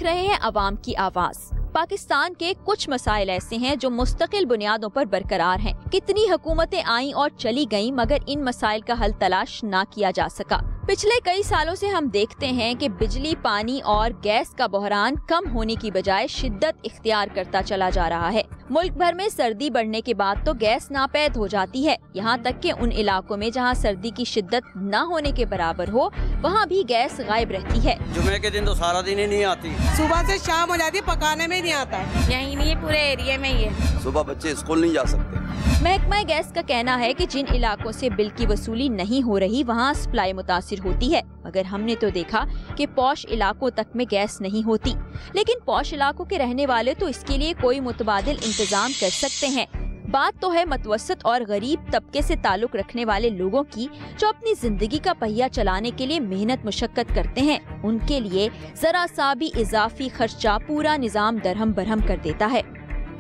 रहे हैं आवाम की आवाज। पाकिस्तान के कुछ मसाइल ऐसे हैं जो मुस्तकिल बुनियादों पर बरकरार हैं। कितनी हुकूमतें आईं और चली गईं, मगर इन मसाइल का हल तलाश ना किया जा सका। पिछले कई सालों से हम देखते हैं कि बिजली, पानी और गैस का बहरान कम होने की बजाय शिद्दत इख्तियार करता चला जा रहा है। मुल्क भर में सर्दी बढ़ने के बाद तो गैस नापैद हो जाती है। यहाँ तक कि उन इलाकों में जहाँ सर्दी की शिद्दत न होने के बराबर हो, वहाँ भी गैस गायब रहती है। जुमे के दिन तो सारा दिन ही नहीं आती, सुबह से शाम हो जाती, पकाने में नहीं आता है। यही नहीं, पूरे एरिया में ही है। सुबह बच्चे स्कूल नहीं जा सकते। महकमा गैस का कहना है कि जिन इलाकों से बिल की वसूली नहीं हो रही, वहाँ सप्लाई मुतासिर होती है। मगर हमने तो देखा कि पॉश इलाकों तक में गैस नहीं होती। लेकिन पॉश इलाकों के रहने वाले तो इसके लिए कोई मुतबादिल इंतजाम कर सकते हैं। बात तो है मतवसत और गरीब तबके से ताल्लुक रखने वाले लोगों की, जो अपनी जिंदगी का पहिया चलाने के लिए मेहनत मुशक्कत करते हैं। उनके लिए जरा सा भी इजाफी खर्चा पूरा निजाम दरहम बरहम कर देता है।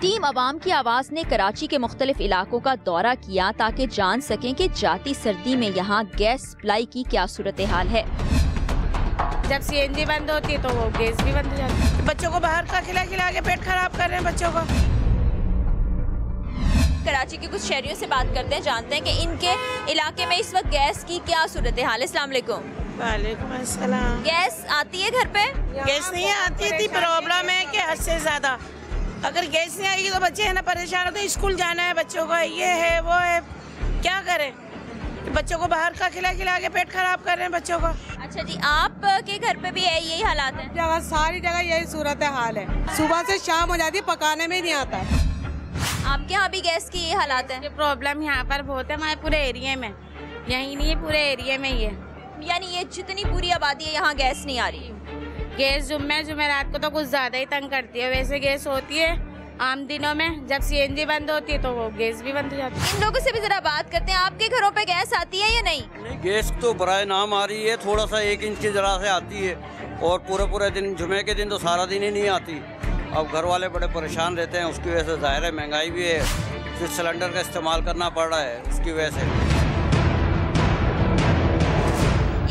टीम आवाम की आवाज ने कराची के मुख्तलिफ इलाकों का दौरा किया ताकि जान सकें कि जाती सर्दी में यहाँ गैस सप्लाई की क्या सूरत हाल है। जब सीएनजी बंद होती है तो वो गैस भी बंद हो जाती है। बच्चों को बाहर का खिला खिला के पेट खराब कर रहे हैं बच्चों को। कराची के कुछ शहरियों से बात करते हैं, जानते हैं कि इनके इलाके में इस वक्त गैस की क्या सूरत हाल है। अस्सलाम वालेकुम। वालेकुम अस्सलाम। गैस आती है घर पे? गैस नहीं आती थी, प्रॉब्लम है कि हद से ज्यादा। अगर गैस नहीं आएगी तो बच्चे है ना परेशान होते, स्कूल जाना है बच्चों को, ये है वो है, क्या करें। बच्चों को बाहर का खिला खिला के पेट खराब कर रहे हैं बच्चों को। अच्छा जी, आप के घर पे भी यही हालात है? जगह सारी जगह यही सूरत हाल है, सुबह से शाम हो जाती, पकाने में नहीं आता है। आपके यहाँ भी गैस की ये हालात है? प्रॉब्लम यहाँ पर बहुत है, हमारे पूरे एरिया में। यही नहीं, पूरे एरिया में ही है। यानी ये जितनी पूरी आबादी है यहाँ गैस नहीं आ रही? गैस जुम्मेरात को तो कुछ ज्यादा ही तंग करती है। वैसे गैस होती है आम दिनों में, जब सीएनजी बंद होती है तो वो गैस भी बंद हो जाती है। इन लोगों से भी जरा बात करते हैं, आपके घरों पे गैस आती है या नहीं? नहीं, गैस तो बराए नाम आ रही है, थोड़ा सा 1 इंच की जरा से आती है, और पूरे दिन जुमे के दिन तो सारा दिन ही नहीं आती। अब घर वाले बड़े परेशान रहते हैं, उसकी वजह से जाहिर है महंगाई भी है, फिर सिलेंडर का इस्तेमाल करना पड़ रहा है उसकी वजह से।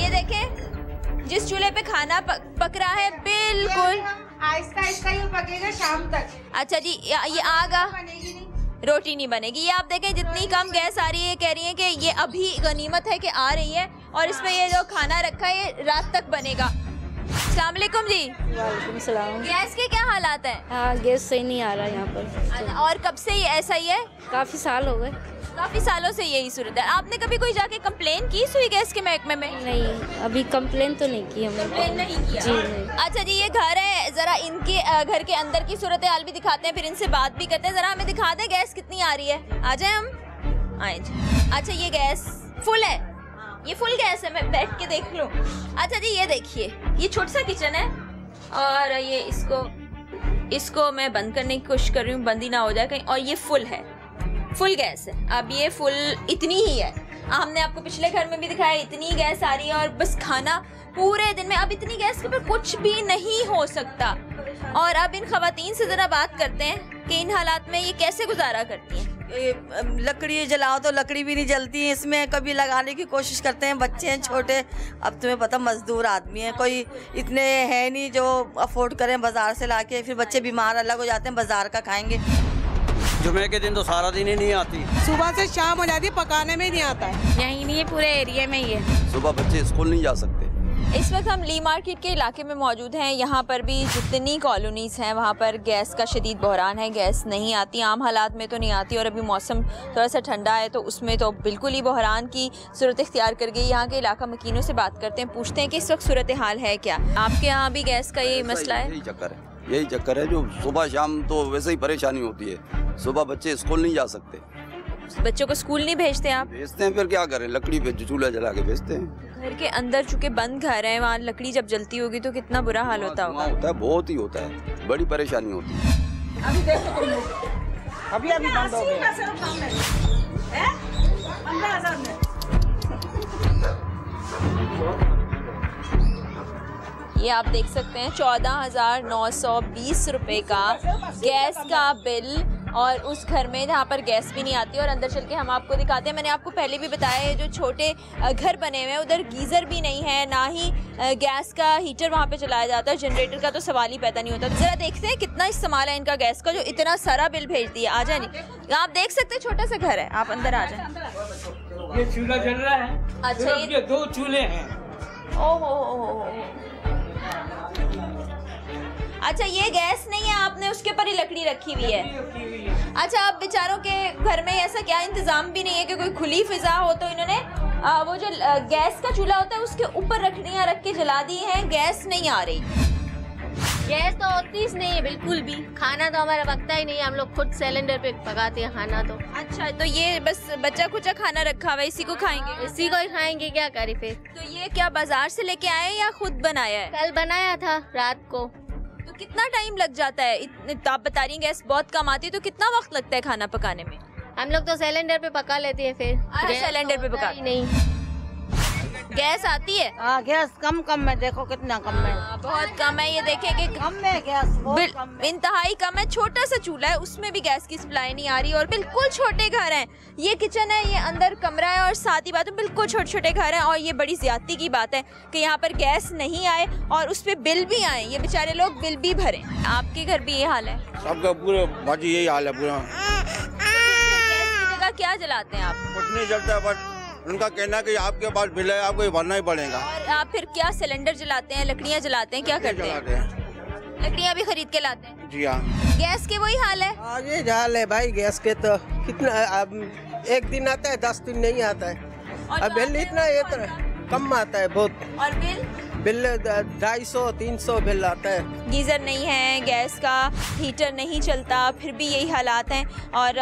ये देखें, जिस चूल्हे पे खाना पक रहा है, बिल्कुल आहिस्ता ये पकेगा शाम तक। अच्छा जी, ये आगा रोटी नहीं बनेगी। ये आप देखें, जितनी कम गैस आ रही है, कह रही है कि ये अभी गनीमत है कि आ रही है, और इसमें ये जो खाना रखा है ये रात तक बनेगा। अस्सलाम वालेकुम जी। वालेकुम सलाम। गैस के क्या हालात हैं? हाँ, गैस सही नहीं आ रहा यहाँ पर। और कब से ये ऐसा ही है? काफी साल हो गए। काफी सालों से यही सूरत है। आपने कभी कोई जाके कंप्लेन की सुई गैस के महकमे में? नहीं, अभी कंप्लेन तो नहीं की हमने। कंप्लेन नहीं किया जी नहीं। अच्छा जी, ये घर है, जरा इनके घर के अंदर की सूरत हाल भी दिखाते हैं, फिर इनसे बात भी करते हैं। जरा हमें दिखा दें गैस कितनी आ रही है। आ जाए हम, आए जी। अच्छा, ये गैस फुल है? ये फुल गैस है? मैं बैठ के देख लूं? अच्छा जी, ये देखिए, ये छोटा सा किचन है, और ये इसको मैं बंद करने की कोशिश कर रही हूँ, बंद ही ना हो जाए कहीं। और ये फुल है, फुल गैस है। अब ये फुल इतनी ही है। हमने आपको पिछले घर में भी दिखाया, इतनी गैस आ रही है, और बस खाना पूरे दिन में। अब इतनी गैस के ऊपर कुछ भी नहीं हो सकता। और अब इन खवातीन से जरा बात करते हैं कि इन हालात में ये कैसे गुजारा करती हैं। लकड़ी जलाओ तो लकड़ी भी नहीं जलती है, इसमें कभी लगाने की कोशिश करते हैं, बच्चे हैं छोटे। अब तुम्हें पता, मजदूर आदमी है, कोई इतने है नहीं जो अफोर्ड करें बाजार से लाके। फिर बच्चे बीमार अलग हो जाते हैं, बाजार का खाएंगे। जुमे के दिन तो सारा दिन ही नहीं आती, सुबह से शाम हो जाती, पकाने में नहीं आता है। यही नहीं, पूरे एरिया में ही है। सुबह बच्चे स्कूल नहीं जा सकते। इस वक्त हम ली मार्केट के इलाके में मौजूद हैं। यहाँ पर भी जितनी कॉलोनीज़ हैं वहाँ पर गैस का शदीद बहरान है। गैस नहीं आती, आम हालात में तो नहीं आती, और अभी मौसम थोड़ा सा ठंडा है तो उसमें तो बिल्कुल ही बहरान की सूरत इख्तियार कर गई। यहाँ के इलाका मकीनों से बात करते हैं, पूछते हैं कि इस वक्त सूरत हाल है क्या। आपके यहाँ भी गैस का यही मसला है? यही चक्कर है जो सुबह शाम तो वैसे ही परेशानी होती है। सुबह बच्चे स्कूल नहीं जा सकते। बच्चों को स्कूल नहीं भेजते आप? भेजते हैं, फिर क्या करें, लकड़ी पे चूल्हा जला के भेजते हैं। घर के अंदर चूंकि बंद घर है, वहाँ लकड़ी जब जलती होगी तो कितना बुरा हाल होता होगा। बहुत ही होता है, बड़ी परेशानी होती है। अभी देखो, अभी बंद हो गया। ये आप देख सकते हैं 14,920 रुपए का गैस का बिल, और उस घर में जहाँ पर गैस भी नहीं आती। और अंदर चल के हम आपको दिखाते हैं। मैंने आपको पहले भी बताया है जो छोटे घर बने हुए हैं उधर गीज़र भी नहीं है, ना ही गैस का हीटर वहाँ पे चलाया जाता है। जनरेटर का तो सवाल ही पैदा नहीं होता। तो ज़रा देखते हैं कितना इस्तेमाल है इनका गैस का जो इतना सारा बिल भेज दिया। आ जाए नहीं, आप देख सकते हैं छोटा सा घर है, आप अंदर आ जाए। ये चूल्हा जल रहा है। अच्छा, ये 2 चूल्हे हैं। ओहो, अच्छा ये गैस नहीं है, आपने उसके ऊपर ही लकड़ी रखी हुई है। अच्छा, अब बेचारों के घर में ऐसा क्या इंतजाम भी नहीं है कि कोई खुली फिजा हो, तो इन्होंने वो जो गैस का चूल्हा होता है उसके ऊपर लकड़ियां रख के जला दी हैं। गैस नहीं आ रही। गैस तो होती नहीं है बिल्कुल भी। खाना तो हमारा पकता ही नहीं है, हम लोग खुद सिलेंडर पे पकाते हैं खाना। तो अच्छा, तो ये बस बच्चा कुचा खाना रखा हुआ है, इसी को खाएंगे? इसी को ही खाएंगे, क्या करें फिर। तो ये क्या बाजार से लेके आए या खुद बनाया है? कल बनाया था रात को। तो कितना टाइम लग जाता है? तो आप बता रही हैं गैस बहुत कम आती है, तो कितना वक्त लगता है खाना पकाने में? हम लोग तो सिलेंडर पे पका लेते हैं फिर। सिलेंडर पे पका नहीं। गैस आती है? हाँ, गैस कम है, देखो कितना कम है। बहुत कम है, ये देखें कि कम है गैस, बहुत कम है। इंतहाई कम है। छोटा सा चूल्हा है, उसमें भी गैस की सप्लाई नहीं आ रही। और बिल्कुल छोटे घर हैं। ये किचन है, ये अंदर कमरा है, और साथ ही बात है बिल्कुल छोटे छोटे घर हैं। और ये बड़ी ज्यादती की बात है कि यहाँ पर गैस नहीं आए और उस पर बिल भी आए। ये बेचारे लोग बिल भी भरें। आपके घर भी ये हाल है? सबका पूरे बाजी यही हाल है पूरा। गैस की जगह क्या जलाते हैं आप? कुछ नहीं जलता, बट उनका कहना है कि आपके पास बिल है, आपको ये भरना ही पड़ेगा। और आप फिर क्या सिलेंडर जलाते हैं, लकड़ियाँ जलाते हैं, क्या करते हैं? लकड़ियाँ भी खरीद के लाते हैं? जी हाँ। गैस के वही हाल है? ये हाल है भाई गैस के। तो कितना अब एक दिन आता है, 10 दिन नहीं आता है। अब बिल इतना कम आता है बहुत। और बिल 250 300 बिल आता है। गीज़र नहीं है, गैस का हीटर नहीं चलता, फिर भी यही हालात हैं। और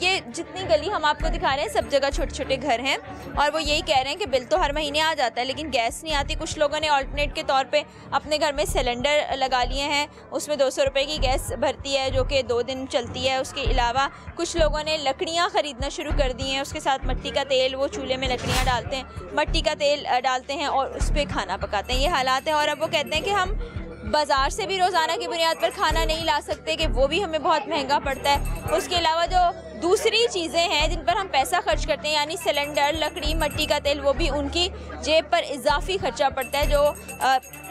ये जितनी गली हम आपको दिखा रहे हैं सब जगह छोटे छोटे घर हैं। और वो यही कह रहे हैं कि बिल तो हर महीने आ जाता है लेकिन गैस नहीं आती। कुछ लोगों ने ऑल्टरनेट के तौर पे अपने घर में सिलेंडर लगा लिए हैं, उसमें 200 रुपये की गैस भरती है जो कि 2 दिन चलती है। उसके अलावा कुछ लोगों ने लकड़ियाँ ख़रीदना शुरू कर दी हैं, उसके साथ मिट्टी का तेल, वो चूल्हे में लकड़ियाँ डालते हैं, मिट्टी का तेल डालते हैं और उस पर खाना पकाते हैं। ये हालात हैं। और अब वो कहते हैं कि हम बाज़ार से भी रोज़ाना की बुनियाद पर खाना नहीं ला सकते, कि वो भी हमें बहुत महंगा पड़ता है। उसके अलावा जो दूसरी चीज़ें हैं जिन पर हम पैसा खर्च करते हैं, यानी सिलेंडर, लकड़ी, मिट्टी का तेल, वो भी उनकी जेब पर इजाफी खर्चा पड़ता है, जो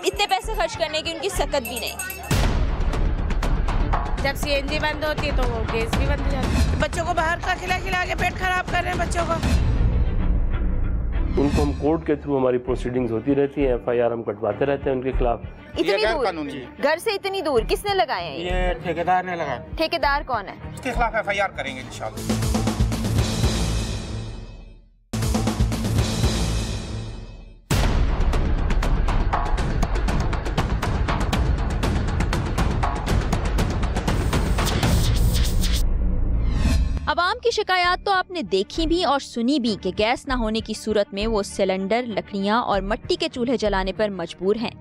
इतने पैसे खर्च करने की उनकी सकत भी नहीं। जब सीएनजी बंद होती है तो वो गैस भी बंद हो जाती है। बच्चों को बाहर का खिला खिला के पेट खराब कर रहे हैं बच्चों को। उनको हम कोर्ट के थ्रू हमारी प्रोसीडिंग्स होती रहती हैं, FIR हम कटवाते रहते हैं उनके खिलाफ। इतनी दूर घर से इतनी दूर किसने लगाए हैं? ये ठेकेदार ने लगाया। ठेकेदार कौन है? उसके खिलाफ FIR करेंगे इंशाल्लाह। अवाम की शिकायत तो आपने देखी भी और सुनी भी कि गैस न होने की सूरत में वो सिलेंडर, लकड़ियां और मिट्टी के चूल्हे जलाने पर मजबूर हैं।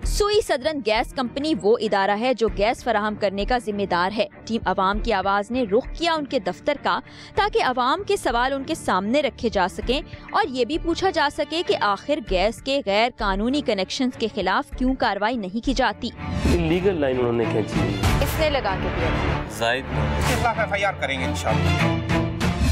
सुई सदरन गैस कंपनी वो इदारा है जो गैस फराहम करने का जिम्मेदार है। टीम अवाम की आवाज ने रुख किया उनके दफ्तर का, ताकि अवाम के सवाल उनके सामने रखे जा सकें और ये भी पूछा जा सके कि आखिर गैस के गैर कानूनी कनेक्शंस के खिलाफ क्यों कार्रवाई नहीं की जाती। इलीगल लाइन उन्होंने खींची। इसने लगा के दिया। उसके खिलाफ FIR करेंगे इंशाल्लाह।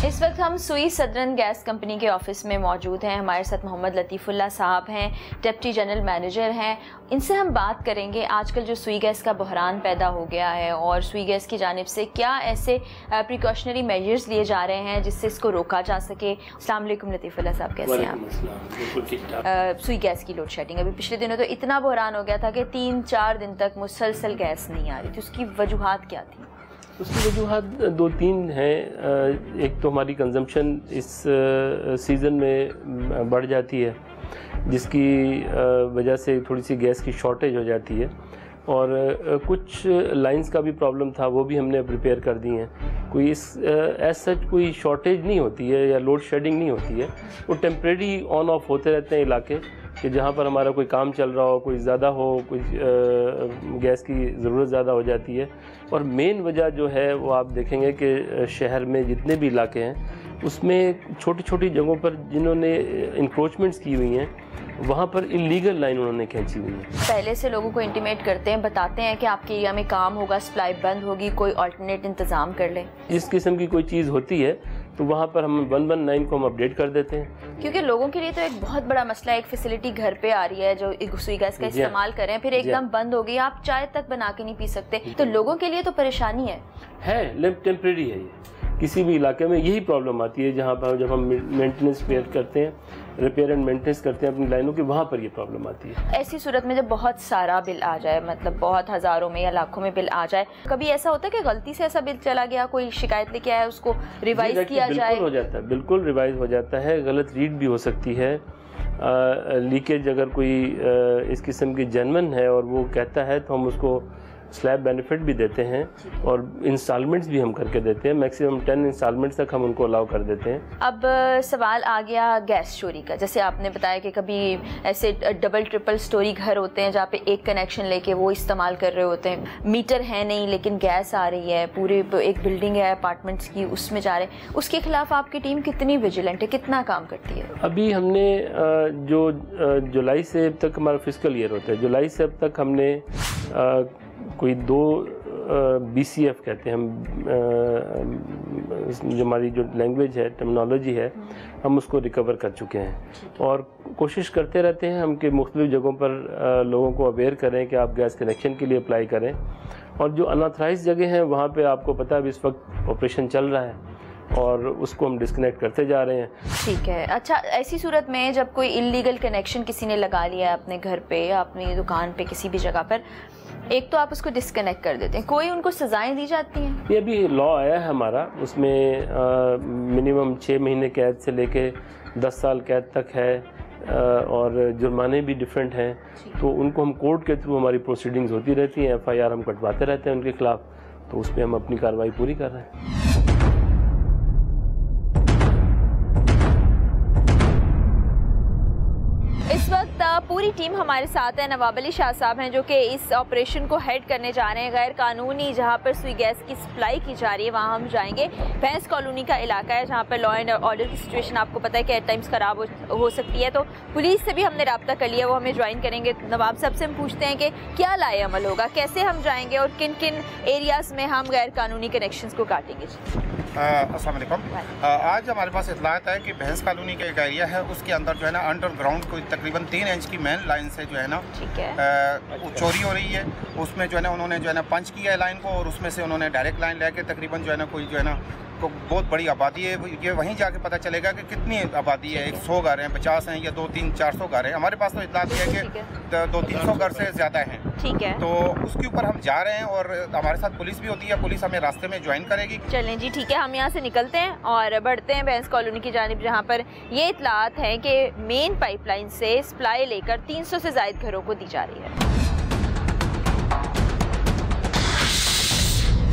इस वक्त हम सुई सदरन गैस कंपनी के ऑफिस में मौजूद हैं। हमारे साथ मोहम्मद लतीफ़ुल्लाह साहब हैं, डिप्टी जनरल मैनेजर हैं। इनसे हम बात करेंगे आजकल जो सुई गैस का बहरान पैदा हो गया है और सुई गैस की जानिब से क्या ऐसे प्रिकॉशनरी मेजर्स लिए जा रहे हैं जिससे इसको रोका जा सके। अस्सलाम वालेकुम लतीफ़ुल्लाह साहब, कैसे हैं आप? सुई गैस की लोड शेडिंग, अभी पिछले दिनों तो इतना बहरान हो गया था कि 3-4 दिन तक मुसलसल गैस नहीं आ रही थी। उसकी वजूहात क्या थी? उसकी वजूहत 2-3 हैं। एक तो हमारी कंजम्पशन इस सीज़न में बढ़ जाती है, जिसकी वजह से थोड़ी सी गैस की शॉर्टेज हो जाती है। और कुछ लाइंस का भी प्रॉब्लम था, वो भी हमने प्रिपेयर कर दी हैं। कोई एज सच कोई शॉर्टेज नहीं होती है या लोड शेडिंग नहीं होती है, वो टेम्प्रेरी ऑन ऑफ होते रहते हैं इलाके कि जहाँ पर हमारा कोई काम चल रहा हो, कोई ज़्यादा हो, कोई गैस की ज़रूरत ज़्यादा हो जाती है। और मेन वजह जो है वो आप देखेंगे कि शहर में जितने भी इलाके हैं उसमें छोटी छोटी जगहों पर जिन्होंने इंक्रोचमेंट्स की हुई हैं वहाँ पर इलीगल लाइन उन्होंने खींची हुई है। पहले से लोगों को इंटीमेट करते हैं, बताते हैं कि आपके एरिया में काम होगा, सप्लाई बंद होगी, कोई अल्टरनेट इंतजाम कर लें। इस किस्म की कोई चीज़ होती है तो वहाँ पर हम 119 को हम अपडेट कर देते हैं, क्योंकि लोगों के लिए तो एक बहुत बड़ा मसला है, एक फैसिलिटी घर पे आ रही है जो रसोई गैस का इस्तेमाल करें, फिर एकदम बंद हो गई, आप चाय तक बना के नहीं पी सकते, तो लोगों के लिए तो परेशानी है टेम्परेरी है ये। किसी भी इलाके में यही प्रॉब्लम आती है जहाँ पर जब हम मेंटेनेंस रिपेयर एंड मेंटेनेंस करते हैं अपनी लाइनों की, वहाँ पर ये प्रॉब्लम आती है। ऐसी सूरत में जब बहुत सारा बिल आ जाए, मतलब बहुत हज़ारों में या लाखों में बिल आ जाए, कभी ऐसा होता है कि गलती से ऐसा बिल चला गया, कोई शिकायत लेके आया, उसको रिवाइज किया जाए? बिल्कुल हो जाता है, बिल्कुल रिवाइज हो जाता है। गलत रीड भी हो सकती है, लीकेज अगर कोई इस किस्म की जेन्युइन है और वो कहता है तो हम उसको स्लैब बेनिफिट भी देते हैं और इंस्टॉलमेंट्स भी हम करके देते हैं। मैक्सिमम 10 इंस्टॉलमेंट्स तक हम उनको अलाउ कर देते हैं। अब सवाल आ गया गैस चोरी का। जैसे आपने बताया कि कभी ऐसे डबल ट्रिपल स्टोरी घर होते हैं जहाँ पे एक कनेक्शन लेके वो इस्तेमाल कर रहे होते हैं, मीटर है नहीं लेकिन गैस आ रही है, पूरे एक बिल्डिंग है अपार्टमेंट्स की, उसमें जा रहे हैं, उसके खिलाफ आपकी टीम कितनी विजिलेंट है, कितना काम करती है? अभी हमने जो जुलाई से अब तक हमारा फिस्कल ईयर होता है, जुलाई से अब तक हमने कोई 2 BCF कहते हैं हम, जो हमारी जो लैंग्वेज है, टर्मिनोलॉजी है, हम उसको रिकवर कर चुके हैं और कोशिश करते रहते हैं हम कि मुख्तलिफ जगहों पर लोगों को अवेयर करें कि आप गैस कनेक्शन के लिए अप्लाई करें। और जो अनऑथराइज जगह हैं वहाँ पे आपको पता है इस वक्त ऑपरेशन चल रहा है और उसको हम डिस्कनेक्ट करते जा रहे हैं। ठीक है। अच्छा, ऐसी सूरत में जब कोई इलीगल कनेक्शन किसी ने लगा लिया है अपने घर पे या अपनी दुकान पे किसी भी जगह पर, एक तो आप उसको डिस्कनेक्ट कर देते हैं, कोई उनको सजाएं दी जाती हैं? ये अभी लॉ आया है हमारा, उसमें मिनिमम 6 महीने कैद से लेके 10 साल कैद तक है और जुर्माने भी डिफरेंट हैं। तो उनको हम कोर्ट के थ्रू हमारी प्रोसीडिंग्स होती रहती हैं, FIR हम कटवाते रहते हैं उनके खिलाफ, तो उस पर हम अपनी कार्रवाई पूरी कर रहे हैं। इस वक्त पूरी टीम हमारे साथ है। नवाब अली शाह साहब हैं जो कि इस ऑपरेशन को हेड करने जा रहे हैं। गैर कानूनी जहां पर सुई गैस की सप्लाई की जा रही है वहां हम जाएंगे। भैंस कॉलोनी का इलाका है जहां पर लॉ एंड ऑर्डर की सिचुएशन आपको पता है कि एट टाइम्स ख़राब हो सकती है, तो पुलिस से भी हमने रब्ता कर लिया, वो हमें ज्वाइन करेंगे। नवाब साहब से हम पूछते हैं कि क्या लाए अमल होगा, कैसे हम जाएंगे और किन किन एरियाज़ में हम गैर कानूनी कनेक्शंस को काटेंगे। अस्सलाम वालेकुम। आज हमारे पास इत्तलात है कि भैंस कॉलोनी का एक एरिया है, उसके अंदर जो है ना अंडरग्राउंड कोई तकरीबन 3 इंच की मेन लाइन से जो है ना चोरी हो रही है। उसमें जो है ना उन्होंने जो है ना पंच किया है लाइन को और उसमें से उन्होंने डायरेक्ट लाइन लेके तकरीबन जो है ना कोई जो है ना को बहुत बड़ी आबादी है, ये वहीं जाके पता चलेगा कि कितनी आबादी है। 100 घर हैं, 50 हैं या 200-300-400 घर हैं। हमारे पास तो इत्तलात है कि 200-300 घर से ज़्यादा हैं। ठीक है, तो उसके ऊपर हम जा रहे हैं और हमारे साथ पुलिस भी होती है, पुलिस हमें रास्ते में ज्वाइन करेगी। चलें जी, ठीक है, हम यहाँ से निकलते हैं और बढ़ते हैं भैंस कॉलोनी की जानिब, जहाँ पर ये इत्तलात है कि मेन पाइपलाइन से सप्लाई लेकर 300 से ज़ायद घरों को दी जा रही है।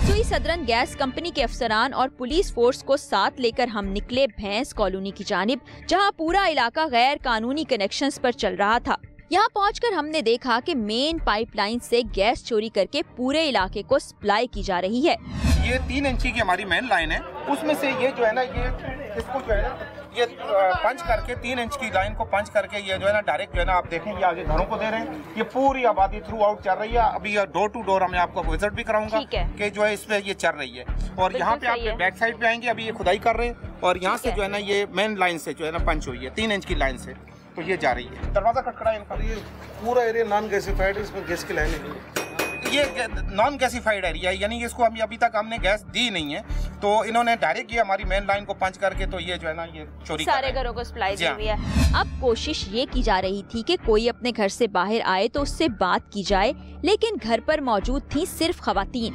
सुई सदरन गैस कंपनी के अफसरान और पुलिस फोर्स को साथ लेकर हम निकले भैंस कॉलोनी की जानिब, जहां पूरा इलाका गैर कानूनी कनेक्शंस पर चल रहा था। यहां पहुंचकर हमने देखा कि मेन पाइपलाइन से गैस चोरी करके पूरे इलाके को सप्लाई की जा रही है। ये 3 इंची की हमारी मेन लाइन है, उसमें से ये जो है ना ये इसको जो है ना ये पंच करके 3 इंच की लाइन को पंच करके ये जो है ना डायरेक्ट जो है ना आप देखें ये आगे घरों को दे रहे हैं। ये पूरी आबादी थ्रू आउट चल रही है। अभी डोर टू डोर मैं आपको विजिट भी कराऊंगा कि जो है इसमें ये चल रही है। और यहाँ पे आप बैक साइड पे आएंगे, अभी ये खुदाई कर रहे हैं और यहाँ से जो है ना ये मेन लाइन से जो है ना पंच हुई है 3 इंच की लाइन से, तो ये जा रही है। दरवाजा खटखड़ा इनका। ये पूरा एरिया नॉन गैसिफाइड, इसमें गैस की लाइन है। ये नॉन गैसिफाइड एरिया है, यानी इसको अभी तक हमने गैस दी नहीं है, तो इन्होंने डायरेक्ट ये हमारी मेन लाइन को पंच करके तो ये जो है ना ये चोरी सारे घरों को सप्लाई दी हुई है। अब कोशिश ये की जा रही थी कि कोई अपने घर से बाहर आए तो उससे बात की जाए, लेकिन घर पर मौजूद थी सिर्फ खवातीन।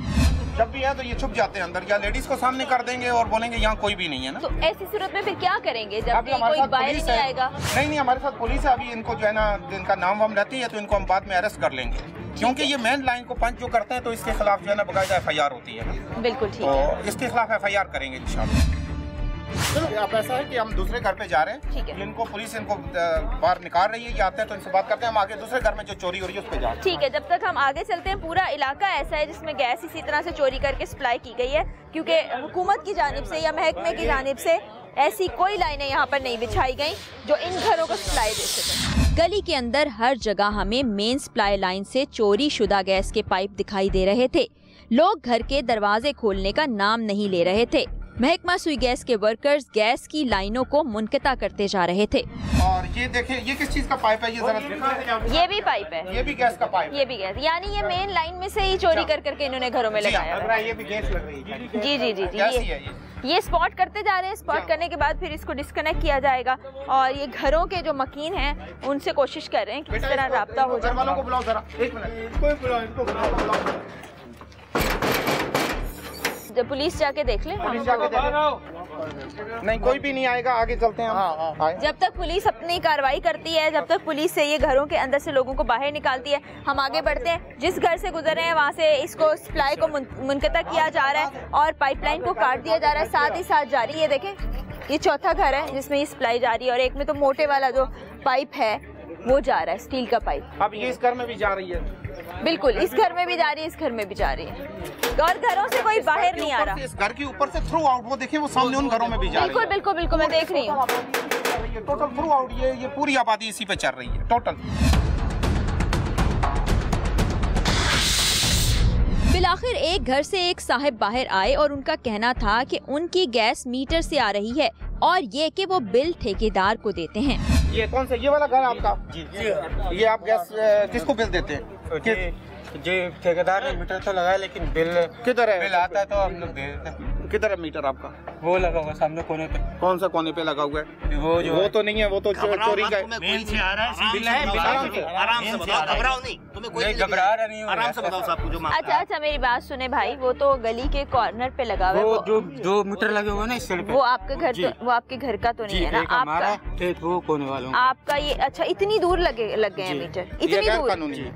जब भी है तो ये छुप जाते हैं अंदर, या लेडीज को सामने कर देंगे और बोलेंगे यहाँ कोई भी नहीं है ना। तो ऐसी सूरत में फिर क्या करेंगे जब भी कोई बाहर नहीं आएगा? नहीं, हमारे साथ पुलिस है, अभी इनको जो है ना इनका नाम वाम रहती है तो इनको हम बाद में अरेस्ट कर लेंगे, क्योंकि ये मेन लाइन को पंच जो करते हैं तो इसके खिलाफ जो है ना बाकायदा FIR होती है। बिल्कुल ठीक है, तो इसके खिलाफ FIR करेंगे इंशाल्लाह। आप ऐसा है कि हम दूसरे घर पे जा रहे हैं, ठीक है, इनको पुलिस इनको बाहर निकाल रही है, ये आते हैं तो इनसे बात करते हैं, हम आगे दूसरे घर में जो चोरी हो रही है उस पे जा रहे हैं। ठीक है, जब तक हम आगे चलते हैं। पूरा इलाका ऐसा है जिसमें गैस इसी तरह से चोरी करके सप्लाई की गई है, क्योंकि हुकूमत की जानिब से या महकमे की जानिब से ऐसी कोई लाइनें यहाँ पर नहीं बिछाई गई जो इन घरों को सप्लाई दे सके। गली के अंदर हर जगह हमें मेन सप्लाई लाइन से चोरी शुदा गैस के पाइप दिखाई दे रहे थे। लोग घर के दरवाजे खोलने का नाम नहीं ले रहे थे। महकमा सुई गैस के वर्कर्स गैस की लाइनों को मुनक़ता करते जा रहे थे। और ये देखिए, ये किस चीज का पाइप है? ये जरा, ये भी पाइप है, ये भी गैस का पाइप, ये भी गैस, यानी ये मेन लाइन में से ही चोरी कर करके इन्होंने घरों में लगाया है। ये भी गैस लग रही है। जी जी जी जी, ये स्पॉट करते जा रहे हैं। स्पॉट करने के बाद फिर इसको डिस्कनेक्ट किया जाएगा और ये घरों के जो मकीन हैं उनसे कोशिश कर रहे हैं कि किस तरह राब्ता हो जाए। वालों को बुलाओ जरा, एक मिनट, कोई बुलाओ, इनको बुलाओ। जब पुलिस जाके देख ले, नहीं कोई भी नहीं आएगा, आगे चलते हैं हम। जब तक पुलिस अपनी कार्रवाई करती है, जब तक पुलिस से ये घरों के अंदर से लोगों को बाहर निकालती है, हम आगे बढ़ते हैं। जिस घर से गुजर रहे हैं वहाँ से इसको सप्लाई को मुनक़ता किया जा रहा है और पाइपलाइन को काट दिया जा रहा है, साथ ही साथ जारी। ये देखें, ये चौथा घर है जिसमें ये सप्लाई जारी है और एक में तो मोटे वाला जो पाइप है वो जा रहा है, स्टील का पाइप। अब ये इस घर में भी जा रही है, बिल्कुल इस घर में भी जा रही है, इस घर में भी जा रही है और घरों से कोई बाहर नहीं आ रहा। इस घर के ऊपर से थ्रू आउट, वो देखिए वो सामने उन घरों में भी जा रही है। बिल्कुल बिल्कुल बिल्कुल, मैं देख रही हूँ। टोटल थ्रू आउट ये पूरी आबादी इसी पे चल रही है टोटल। बिलाखिर एक घर से एक साहिब बाहर आए और उनका कहना था कि उनकी गैस मीटर से आ रही है और ये कि वो बिल ठेकेदार को देते हैं। ये कौन सा, ये वाला घर आपका? जी। ये आप गैस किसको बिल देते हैं? जी ठेकेदार ने मीटर तो लगाया, लेकिन बिल किधर है? बिल आता है तो हम लोग दे देते हैं। किधर है मीटर आपका? वो लगा हुआ सामने कोने पे। कौन सा कोने पे लगा हुआ है? वो तो नहीं है, वो तो चोरी का मेन से आ रहा है। बिल है, आराम से बताओ, घबराओ नहीं, तुम्हें कोई घबरा रहा नहीं, आराम से बताओ सबको जो। अच्छा अच्छा, मेरी बात सुने भाई, वो तो गली के कॉर्नर पे लगा हुआ है, वो जो मीटर लगे हुए ना इस साइड पे, वो आपके घर तो, वो आपके घर का तो नहीं है ना? आपका वो कोने वालों आपका ये। अच्छा, इतनी दूर लग गए हैं मीटर, इतनी दूर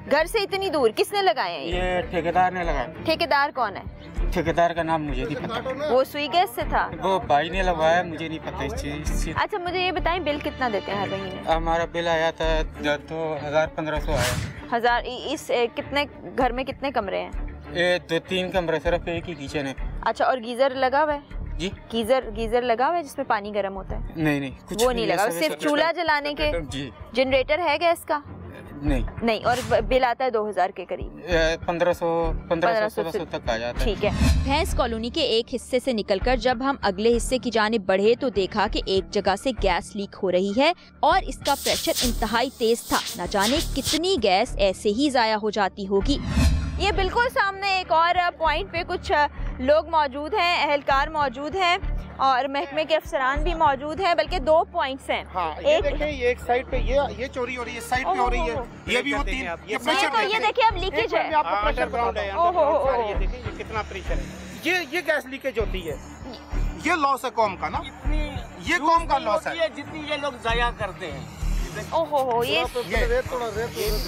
घर से, इतनी दूर किसने लगाए हैं? ये ठेकेदार ने लगाया। ठेकेदार कौन है? ठेकेदार का नाम मुझे नहीं पता। वो सुई गैस से था? वो भाई ने लगवाया, मुझे नहीं पता इस चीज। अच्छा, मुझे ये बताएं बिल कितना देते हैं हर महीने? हमारा बिल आया था 2500 आया। 1000। इस कितने घर में कितने कमरे हैं? ये 2-3 कमरे, सिर्फ एक ही किचन है। अच्छा, और गीजर लगा हुआ है? जी, गीजर लगा हुआ है जिसमें पानी गर्म होता है? नहीं कुछ वो नहीं लगा, सिर्फ चूल्हा जलाने के। जी। जनरेटर है गैस का? नहीं। और बिल आता है 2000 के करीब? 1500 तक आ जाता है। ठीक है। भैंस कॉलोनी के एक हिस्से से निकलकर जब हम अगले हिस्से की जानिब बढ़े तो देखा कि एक जगह से गैस लीक हो रही है और इसका प्रेशर इंतहाई तेज था। न जाने कितनी गैस ऐसे ही जाया हो जाती होगी। ये बिल्कुल सामने एक और पॉइंट पे कुछ लोग मौजूद हैं, अहलकार मौजूद हैं और महकमे के अफसरान भी मौजूद हैं, बल्कि 2 पॉइंट्स हैं। हाँ, ये देखिए, ये एक साइड पे ये चोरी हो रही है, इस साइड पे हो रही है, ये भी होती है। ये देखिए, अब लीकेज है। आपको प्रेशर ग्राउंड है, ये देखिए ये कितना प्रेशर है। ये गैस लीकेज होती है, ये लॉस है कौम का ना, ये कौम का लॉस है। जितनी ये लोग जाया करते हैं, ये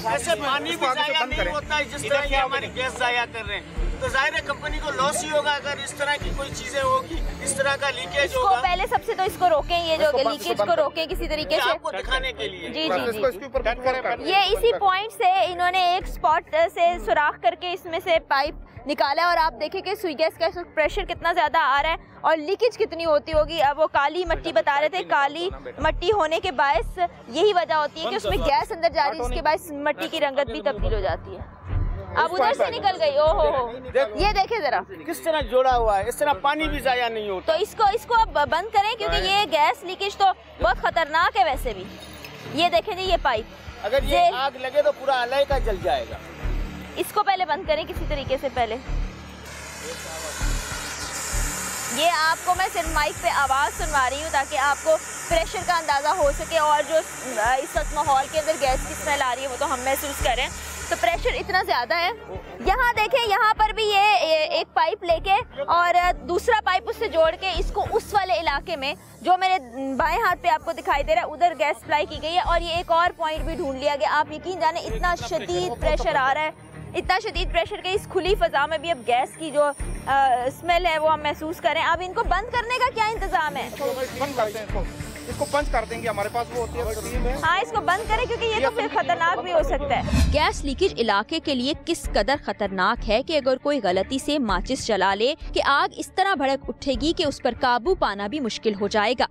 ऐसे पानी भी जाया नहीं होता है जिस तरह ये हमारी गैस जाया कर रहे हैं, तो जाहिर है कंपनी को लॉस ही होगा अगर इस तरह की कोई चीजें होगी, इस तरह का लीकेज होगा। पहले सबसे तो इसको रोकें, ये जो लीकेज को रोकें किसी तरीके से, आपको दिखाने के लिए। जी। ये इसी पॉइंट से इन्होंने एक स्पॉट से सुराख करके इसमें से पाइप निकाला और आप देखें कि सुई गैस का प्रेशर कितना ज्यादा आ रहा है और लीकेज कितनी होती होगी। अब वो काली मिट्टी बता रहे थे, काली मिट्टी होने के बायस यही वजह होती है कि उसमें गैस अंदर जा रही है, जिसके बायस मिट्टी की रंगत भी तब्दील हो जाती है। अब उधर से निकल गई। ओहो, ये देखे जरा किस तरह जोड़ा हुआ है, इस तरह पानी भी जाया नहीं होता। तो इसको अब बंद करें, क्योंकि ये गैस लीकेज तो बहुत खतरनाक है वैसे भी। ये देखें जी, ये पाइप, अगर ये आग लगे तो पूरा अलग का जल जाएगा। इसको पहले बंद करें किसी तरीके से। पहले ये आपको मैं सिर्फ माइक पे आवाज़ सुनवा रही हूँ ताकि आपको प्रेशर का अंदाज़ा हो सके और जो इस वक्त माहौल के अंदर गैस की स्मेल आ रही है वो तो हम महसूस करें। तो प्रेशर इतना ज़्यादा है। यहाँ देखें, यहाँ पर भी ये एक पाइप लेके और दूसरा पाइप उससे जोड़ के इसको उस वाले इलाके में जो मेरे बाएं हाथ पे आपको दिखाई दे रहा है उधर गैस सप्लाई की गई है और ये एक और पॉइंट भी ढूंढ लिया गया। आप यकीन जाने इतना शदीद प्रेशर आ रहा है, इतना शदीद प्रेशर के इस खुली फजा में भी अब गैस की जो स्मेल है वो हम महसूस करें। अब इनको बंद करने का क्या इंतजाम है? इसको पंच कर देंगे, हमारे पास वो होती है। हाँ, इसको बंद करें क्योंकि ये तो फिर खतरनाक भी हो सकता है। गैस लीकेज इलाके के लिए किस कदर खतरनाक है कि अगर कोई गलती से माचिस जला ले कि आग इस तरह भड़क उठेगी कि उस पर काबू पाना भी मुश्किल हो जाएगा।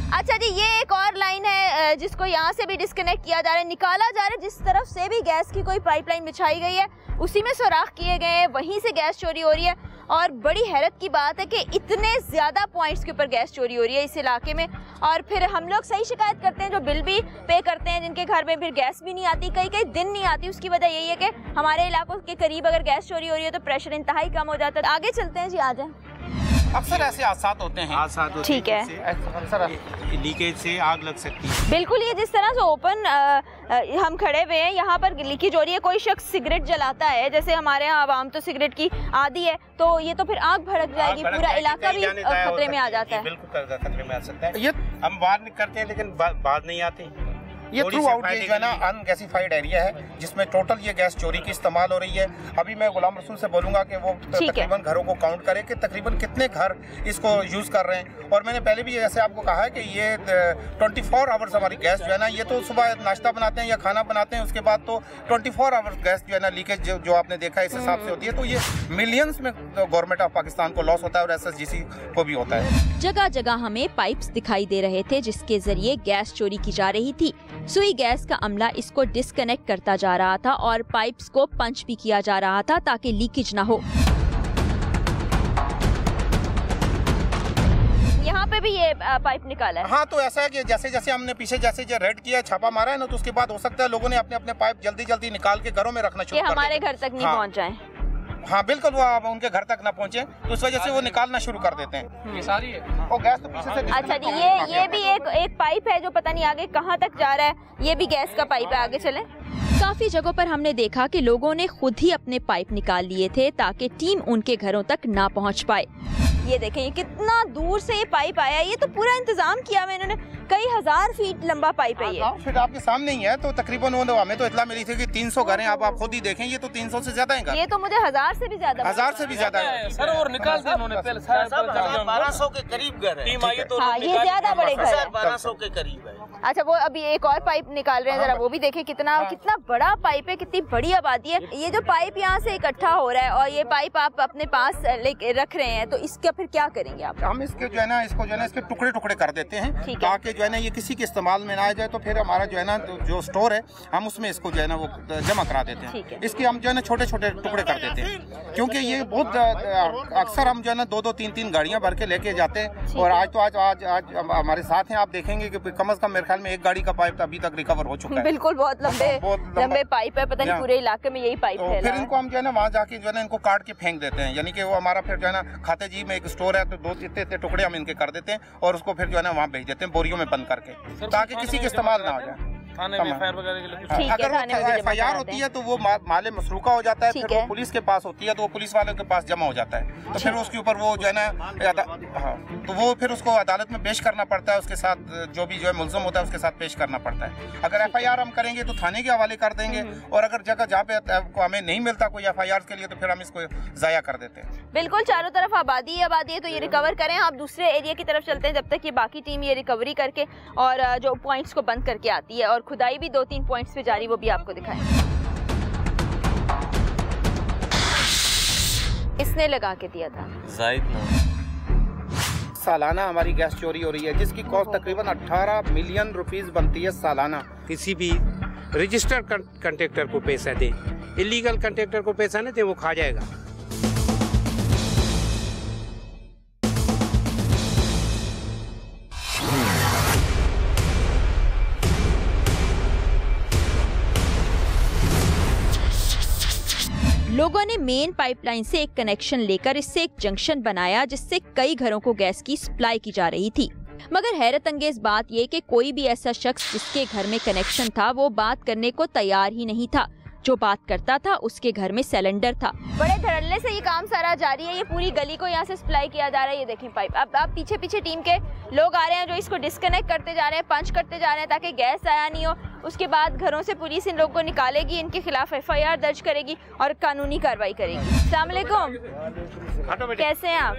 अच्छा जी, ये एक और लाइन है जिसको यहाँ से भी डिस्कनेक्ट किया जा रहा है, निकाला जा रहा है। जिस तरफ से भी गैस की कोई पाइपलाइन बिछाई गई है उसी में सुराख किए गए हैं, वहीं से गैस चोरी हो रही है। और बड़ी हैरत की बात है कि इतने ज़्यादा पॉइंट्स के ऊपर गैस चोरी हो रही है इस इलाके में। और फिर हम लोग सही शिकायत करते हैं, जो बिल भी पे करते हैं, जिनके घर में फिर गैस भी नहीं आती, कई दिन नहीं आती। उसकी वजह यही है कि हमारे इलाकों के करीब अगर गैस चोरी हो रही है तो प्रेशर इंतहाई कम हो जाता है। आगे चलते हैं जी, आ जाए। अक्सर ऐसे हादसात होते हैं। ठीक है, अक्सर लीकेज से आग लग सकती है। बिल्कुल, ये जिस तरह से ओपन हम खड़े हुए हैं, यहाँ पर लीकेज हो रही है। कोई शख्स सिगरेट जलाता है, जैसे हमारे यहाँ आवाम तो सिगरेट की आदी है, तो ये तो फिर आग भड़क जाएगी, पूरा इलाका भी खतरे में आ जाता है। बिल्कुल खतरे में आ सकता है। ये हम बात करते हैं लेकिन बात नहीं आती। ये थ्रू आउट जो है ना अनगैसिफाइड एरिया है जिसमें टोटल ये गैस चोरी की इस्तेमाल हो रही है। अभी मैं गुलाम रसूल से बोलूंगा कि वो तकरीबन घरों को काउंट करे कि तकरीबन कितने घर इसको यूज कर रहे हैं। और मैंने पहले भी जैसे आपको कहा है कि ये 24 आवर्स हमारी गैस जो है ना, ये तो सुबह नाश्ता बनाते हैं या खाना बनाते हैं, उसके बाद तो 24 आवर्स गैस जो है ना लीकेज जो आपने देखा है इस हिसाब से होती है। तो ये मिलियंस में गवर्नमेंट ऑफ पाकिस्तान को लॉस होता है और SSGC को भी होता है। जगह जगह हमें पाइप्स दिखाई दे रहे थे जिसके जरिए गैस चोरी की जा रही थी। सुई गैस का अमला इसको डिस्कनेक्ट करता जा रहा था और पाइप्स को पंच भी किया जा रहा था ताकि लीकेज ना हो। यहाँ पे भी ये पाइप निकाला है। हाँ, तो ऐसा है कि जैसे जैसे हमने पीछे जैसे जो रेड किया, छापा मारा है ना, तो उसके बाद हो सकता है लोगों ने अपने अपने पाइप जल्दी जल्दी निकाल के घरों में रखना शुरू कर दिया, हमारे घर तक नहीं पहुँच जाए। हाँ बिल्कुल, वो अब उनके घर तक ना पहुँचे तो इस वजह से वो निकालना शुरू कर देते हैं। ये सारी है और गैस तो पीछे से। अच्छा जी, ये भी एक पाइप है जो पता नहीं आगे कहाँ तक जा रहा है। ये भी गैस का पाइप है, आगे चले। काफी जगहों पर हमने देखा कि लोगों ने खुद ही अपने पाइप निकाल लिए थे ताकि टीम उनके घरों तक ना पहुँच पाए। ये देखें, ये कितना दूर से ये पाइप आया है। ये तो पूरा इंतजाम किया हुआ इन्होंने, कई हजार फीट लंबा पाइप है ये। फिर आपके सामने ही है, तो तकरीबन वो हमें तो इतला मिली थी कि 300 घर हैं। आप खुद ही देखें, ये तो 300 से ज्यादा है। ये तो मुझे 1000 से भी ज्यादा है सर। और निकाल दिया उन्होंने पहले 1200 के करीब घर है। हाँ, ये ज्यादा बड़े घर है, 1200 के करीब है। अच्छा, वो अभी एक और पाइप निकाल रहे हैं, जरा वो भी देखें कितना बड़ा पाइप है, कितनी बड़ी आबादी है। ये जो पाइप यहाँ से इकट्ठा हो रहा है और ये पाइप आप अपने पास लेके रख रहे हैं, तो इसका फिर क्या करेंगे आप? हम इसके जो है ना, इसको जो है ना, इसके टुकड़े टुकड़े कर देते हैं ताकि जो है ना ये किसी के इस्तेमाल में ना आ जाए। तो फिर हमारा जो है ना जो स्टोर है, हम उसमें इसको जो है ना वो जमा करा देते हैं। इसके हम जो है ना छोटे छोटे टुकड़े कर देते हैं, क्योंकि ये बहुत अक्सर हम जो है ना 2-2, 3-3 गाड़ियाँ भर के लेके जाते हैं। और आज हमारे साथ हैं, आप देखेंगे कि कम से कम मेरे ख्याल में 1 गाड़ी का पाइप अभी तक रिकवर हो चुका है। बिल्कुल, बहुत लंबे पाइप है, पता नहीं पूरे इलाके में यही पाइप है। फिर इनको हम जो है ना वहाँ जाके जो है ना इनको काट के फेंक देते हैं, यानी कि वो हमारा फिर जो है ना खाते जी में एक स्टोर है, तो 2 इतने टुकड़े हम इनके कर देते हैं और उसको फिर जो है ना वहाँ भेज देते हैं बोरियों में बंद करके, ताकि किसी के इस्तेमाल ना हो जाए। थाने में FIR वगैरह के लिए अगर FIR होती है तो वो माले मसरूका हो जाता है, फिर वो पुलिस के पास होती है तो वो पुलिस वालों के पास जमा हो जाता है। तो फिर उसके ऊपर वो जो है ना, तो वो फिर उसको अदालत में पेश करना पड़ता है, उसके साथ जो भी जो है मुल्ज़िम होता है उसके साथ पेश करना पड़ता है। अगर FIR हम करेंगे तो थाने के हवाले कर देंगे, और अगर जगह जहाँ पे हमें नहीं मिलता कोई FIR के लिए तो फिर हम इसको ज़ाया कर देते हैं। बिल्कुल, चारों तरफ आबादी है, तो ये रिकवर करें। आप दूसरे एरिया की तरफ चलते हैं जब तक ये बाकी टीम ये रिकवरी करके और जो पॉइंट्स को बंद करके आती है, और खुदाई भी 2-3 पॉइंट्स पे जारी, वो भी आपको दिखाएं। इसने लगा के दिया था सालाना हमारी गैस चोरी हो रही है, जिसकी कॉस्ट तकरीबन 18 मिलियन रुपीस बनती है सालाना। किसी भी रजिस्टर्ड कंट्रैक्टर को पैसा दें, इलीगल कंट्रैक्टर को पैसा नहीं दे, वो खा जाएगा। लोगों ने मेन पाइपलाइन से एक कनेक्शन लेकर इससे एक जंक्शन बनाया जिससे कई घरों को गैस की सप्लाई की जा रही थी। मगर हैरत अंगेज बात यह कि कोई भी ऐसा शख्स जिसके घर में कनेक्शन था वो बात करने को तैयार ही नहीं था। जो बात करता था उसके घर में सिलेंडर था। बड़े धड़ल्ले से ये काम सारा जारी है, ये पूरी गली को यहाँ से सप्लाई किया जा रहा है। ये देखें पाइप, अब आप पीछे पीछे टीम के लोग आ रहे हैं जो इसको डिस्कनेक्ट करते जा रहे हैं, पंच करते जा रहे हैं ताकि गैस जाया नहीं हो। उसके बाद घरों से पुलिस इन लोगों को निकालेगी, इनके खिलाफ FIR दर्ज करेगी और कानूनी कार्रवाई करेगी। अस्सलाम वालेकुम, कैसे हैं आप?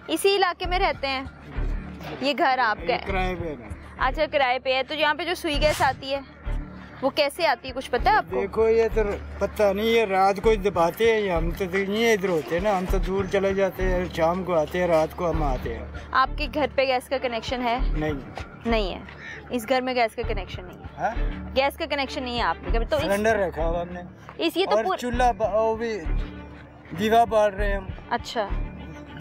इसी इलाके में रहते हैं? ये घर आपका है? अच्छा किराए पे है। तो यहाँ पे जो सुई गैस आती है वो कैसे आती है, कुछ पता है आपको? देखो ये तो पता नहीं, ये रात को दबाते हैं, हम तो नहीं इधर होते हैं ना, हम तो दूर चले जाते हैं, शाम को आते हैं, रात को हम आते हैं। आपके घर पे गैस का कनेक्शन है? नहीं है, इस घर में गैस का कनेक्शन नहीं है। हा? गैस का कनेक्शन नहीं है आपके घर में? तो सिलेंडर रखा हुआ हमने, इस ये तो और चूल्हा वो भी दीवा बाल रहे हैं हम। अच्छा,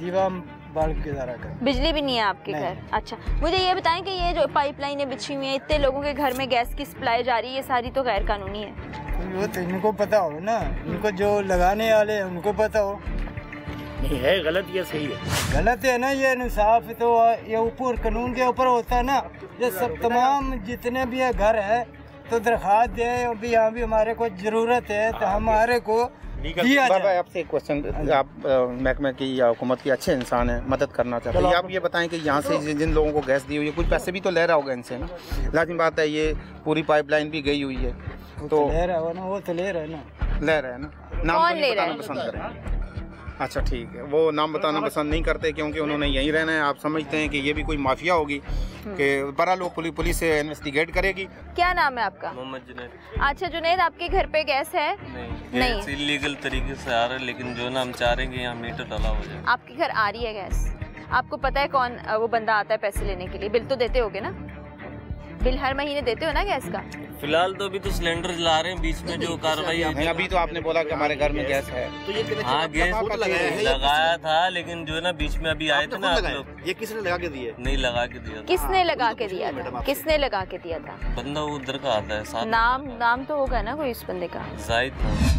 दीवा बाल के रखा, बिजली भी नहीं है आपके घर? अच्छा, मुझे ये बताएं कि ये जो पाइपलाइनें बिछी हुई हैं, इतने लोगों के घर में गैस की सप्लाई जा रही है, ये सारी तो गैर कानूनी है? वो तो इनको पता हो ना, इनको जो लगाने वाले हैं उनको पता हो। नहीं है गलत या सही है? गलत है ना, ये इंसाफ तो ये ऊपर कानून के ऊपर होता है ना। ये सब तमाम जितने भी घर है तो दरख्वास्त दे, अभी यहाँ भी हमारे को जरूरत है तो हमारे को दिया जाए। आपसे एक क्वेश्चन, आप महकमे की या हुकूमत की अच्छे इंसान हैं, मदद करना चाहते हैं, आप ये बताएं कि यहाँ से जिन लोगों को गैस दी हुई है कुछ पैसे भी तो ले रहा होगा इनसे ना? लाजिम बात है, ये पूरी पाइपलाइन भी गई हुई है तो ले रहा हो ना, वो तो ले रहा है ना, ले रहे हैं ना। नाम तो बताना पसंद करें? अच्छा ठीक है, वो नाम बताना पसंद नहीं करते क्योंकि उन्होंने यहीं रहना है। आप समझते हैं कि ये भी कोई माफिया होगी कि बड़ा लोग पुलिस से इन्वेस्टिगेट करेगी। क्या नाम है आपका? मोहम्मद जुनैद। अच्छा जुनैद, आपके घर पे गैस है? नहीं, इलीगल तरीके से आ रहा है, लेकिन जो ना हम चाह रहे हैं कि यहाँ मीटर डाला हो जाए। आपके घर आ रही है गैस? आपको पता है कौन वो बंदा आता है पैसे लेने के लिए? बिल तो देते होगे ना? बिल हर महीने देते हो ना गैस का? फिलहाल तो अभी तो सिलेंडर जला रहे हैं, बीच में जो कार्रवाई है अभी तो आपने बोला कि हमारे घर में गैस है, तो ये हाँ गैस लगाया था, लेकिन जो है ना बीच में अभी आए थे ना आप लोग, ये किसने लगा के दिया? नहीं लगा के दिया। किसने लगा के दिया था? किसने लगा के दिया था? बंदा उधर का आता है साथ। नाम तो होगा ना कोई इस बंदे का? जाहिद था।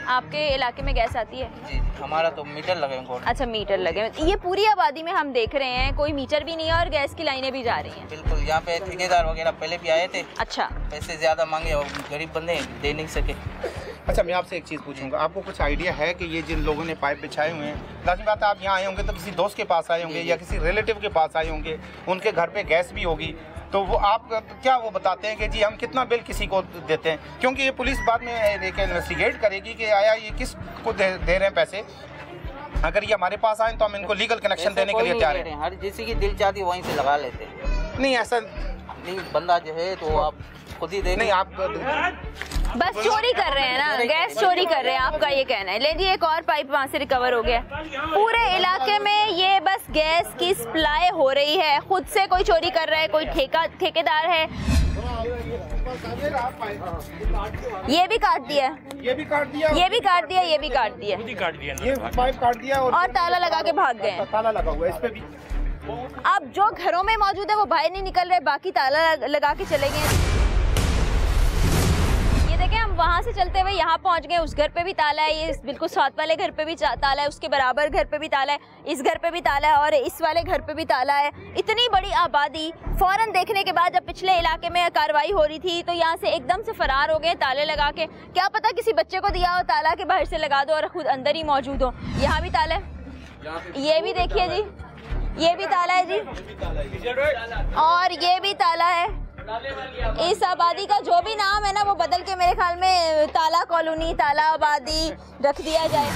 आपके इलाके में गैस आती है? जी, हमारा तो मीटर लगे हैं। अच्छा, मीटर लगे। ये पूरी आबादी में हम देख रहे हैं कोई मीटर भी नहीं है और गैस की लाइनें भी जा रही हैं। बिल्कुल, यहाँ पे ठेकेदार वगैरह पहले भी आए थे। अच्छा, पैसे ज्यादा मांगे और गरीब बंदे दे नहीं सके। अच्छा, मैं आपसे एक चीज़ पूछूंगा, आपको कुछ आइडिया है कि ये जिन लोगों ने पाइप बिछाए हुए हैं, लाज़मी बात है आप यहाँ आए होंगे तो किसी दोस्त के पास आए होंगे या किसी रिलेटिव के पास आए होंगे, उनके घर पे गैस भी होगी, तो वो आप क्या वो बताते हैं कि जी हम कितना बिल किसी को देते हैं? क्योंकि ये पुलिस बाद में इन्वेस्टिगेट करेगी कि आया ये किस को दे रहे हैं पैसे। अगर ये हमारे पास आए तो हम इनको लीगल कनेक्शन देने के लिए तैयार हैं। हर जिसी की दिल चाहती वहीं से लगा लेते हैं। नहीं ऐसा नहीं, बंदा जो है तो आप खुद ही देख। नहीं, आप बस चोरी कर रहे हैं ना, गैस चोरी कर रहे हैं, आपका ये कहना है। ले जी, एक और पाइप वहाँ से रिकवर हो गया। पूरे इलाके में ये बस गैस की सप्लाई हो रही है, खुद से कोई चोरी कर रहा है, कोई ठेकेदार है। ये भी काट दिया, ये भी काट दिया, ये भी काट दिया, ये भी काट दिया, ये पाइप काट दिया और ताला लगा के भाग गए। ताला लगा हुआ है इस पे भी। अब जो घरों में मौजूद है वो बाहर नहीं निकल रहे, बाकी ताला लगा के चले गए। हम वहाँ से चलते हुए यहाँ पहुँच गए, उस घर पे भी ताला है, ये बिल्कुल साथ वाले घर पे भी ताला है, उसके बराबर घर पे भी ताला है, इस घर पे भी ताला है और इस वाले घर पे भी ताला है। इतनी बड़ी आबादी फौरन देखने के बाद जब पिछले इलाके में कार्रवाई हो रही थी तो यहाँ से एकदम से फरार हो गए ताले लगा के। क्या पता किसी बच्चे को दिया हो ताला के बाहर से लगा दो और खुद अंदर ही मौजूद हो। यहाँ भी ताला है, ये भी देखिए जी, ये भी ताला है जी, और ये भी ताला है। इस आबादी का जो भी नाम है ना वो बदल के मेरे ख्याल में ताला कॉलोनी, ताला आबादी रख दिया जाए।